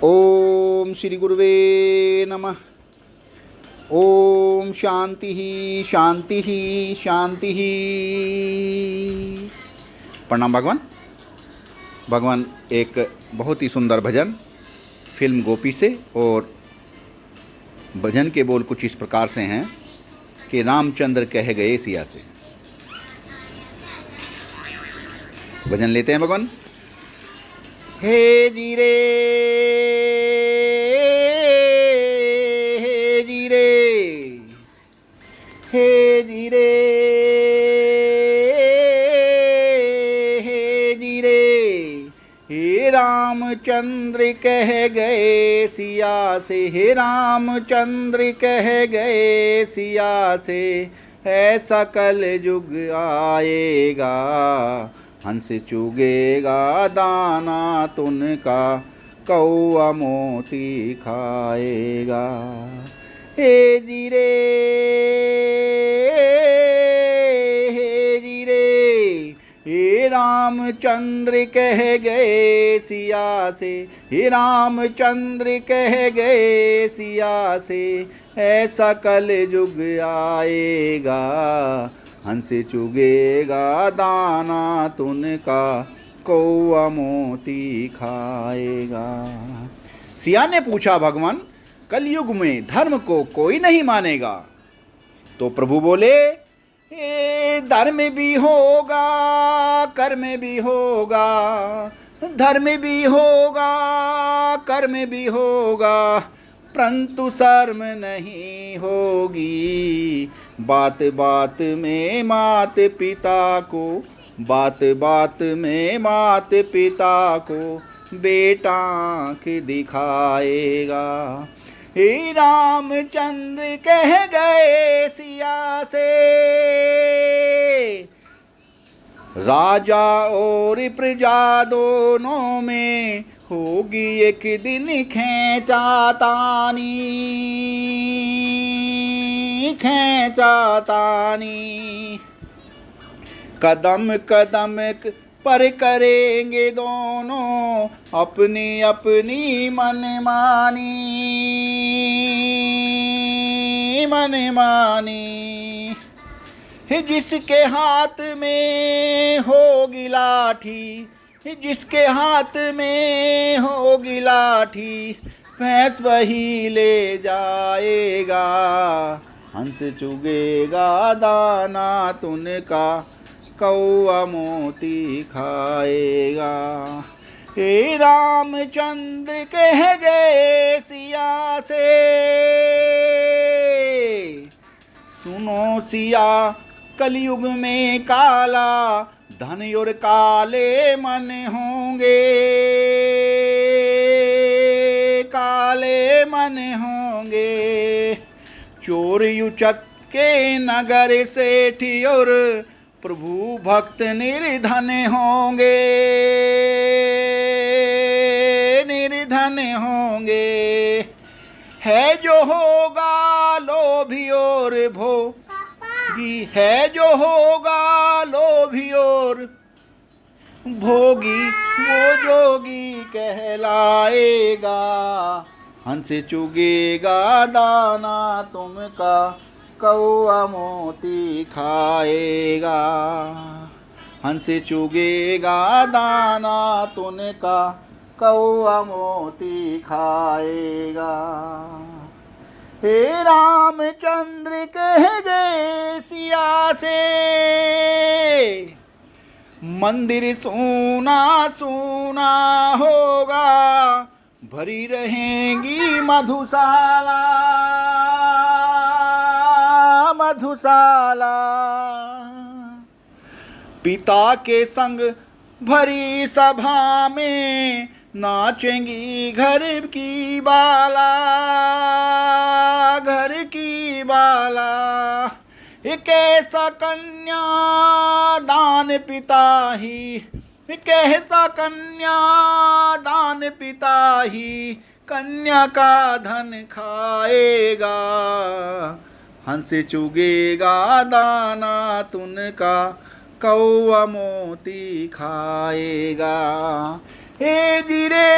ओम श्री गुरुवे नमः। ओम शांति ही शांति ही शांति ही। प्रणाम भगवान। भगवान एक बहुत ही सुंदर भजन फिल्म गोपी से, और भजन के बोल कुछ इस प्रकार से हैं कि रामचंद्र कह गए सिया से। भजन लेते हैं भगवान। हे जी रे, हे जी रे, हे जी रे, हे जी रे। हे रामचंद्र कह गए सिया से, हे रामचंद्र कह गए सिया से, ऐसा कल युग आएगा, हंस चुगेगा दाना तुनका, कौआ मोती खाएगा। हे जी रे, हे जी रे। हे रामचंद्र कह गए सिया से, हे रामचंद्र कह गए सिया से, ऐसा कल युग आएगा, हंस चुगेगा दाना तुनका, कौआ मोती खाएगा। सिया ने पूछा, भगवान कलयुग में धर्म को कोई नहीं मानेगा? तो प्रभु बोले, धर्म भी होगा, कर्म भी होगा, धर्म भी होगा, कर्म भी होगा, परंतु शर्म नहीं होगी। बात बात में मात पिता को, बात बात में मात पिता को, बेटा आँख दिखाएगा। हे रामचंद्र कह गए सिया से, राजा और प्रजा दोनों में होगी एक दिन खेचातानी, खेचातानी। कदम कदम पर करेंगे दोनों अपनी अपनी मनमानी, मनमानी। जिसके हाथ में होगी लाठी, जिसके हाथ में होगी लाठी, भैंस वही ले जाएगा, हंस चुगेगा दाना तुनका, कौआ मोती खाएगा। हे रामचंद्र कह गए सिया से, सुनो सिया कलयुग में काला धन और काले मन होंगे, काले मन होंगे। चोर युचक के नगर सेठ और प्रभु भक्त निर्धन होंगे, निर्धन होंगे। है जो होगा लोभी और भोगी, है जो होगा लोभी और भोगी, वो जोगी कहलाएगा, हंस चुगेगा दाना तुमका, कौआ मोती खाएगा। हंस चुगेगा दाना तुनका, कौआ मोती खाएगा। हे रामचंद्र कह गए सिया से, मंदिर सोना सोना होगा, भरी रहेंगी मधुशाला, मधुशाला। पिता के संग भरी सभा में नाचेंगी घर की बाला, घर की बाला। एक ऐसा कन्या दान पिता ही, एक ऐसा कन्या दान पिता ही, कन्या का धन खाएगा, हंस चुगेगा दाना तुनका, कौआ मोती खाएगा। हे जी रे,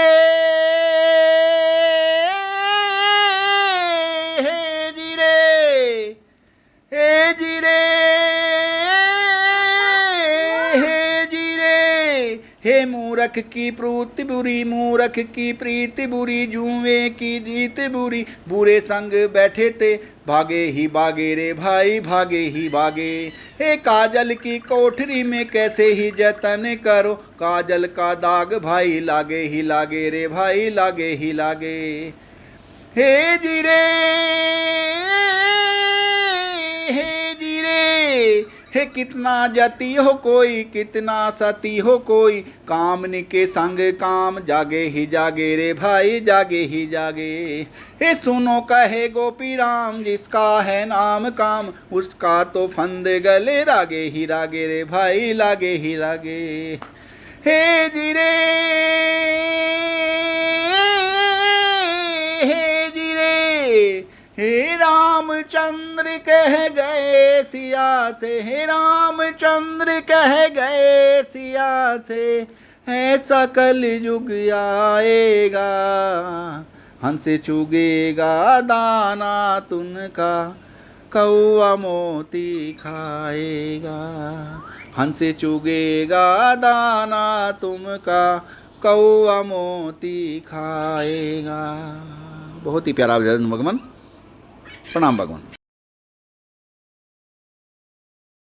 मूरख की प्रीति बुरी, मूरख की प्रीति बुरी, जुए की जीत बुरी, बुरे संग बैठे थे भागे ही भागे रे भाई, भागे ही भागे। हे काजल की कोठरी में कैसे ही जतन करो, काजल का दाग भाई लागे ही लागे रे भाई, लागे ही लागे। हे जीरे, हे जीरे, हे कितना जती हो कोई, कितना सती हो कोई, कामनी के संग काम जागे ही जागे रे भाई, जागे ही जागे। हे सुनो कहे गोपी राम, जिसका है नाम काम, उसका तो फंद गले रागे ही रागे रे भाई, लागे ही लागे। हे जीरे, हे जीरे, हे रामचंद्र कह गए सिया से, हे रामचंद्र कह गए सिया से, ऐसा कल युग आएगा, हंस चुगेगा दाना तुनका, कौआ मोती खाएगा। हंस चुगेगा दाना तुमका, कौआ मोती खाएगा। बहुत ही प्यारा भजन भगवान। प्रणाम भगवान।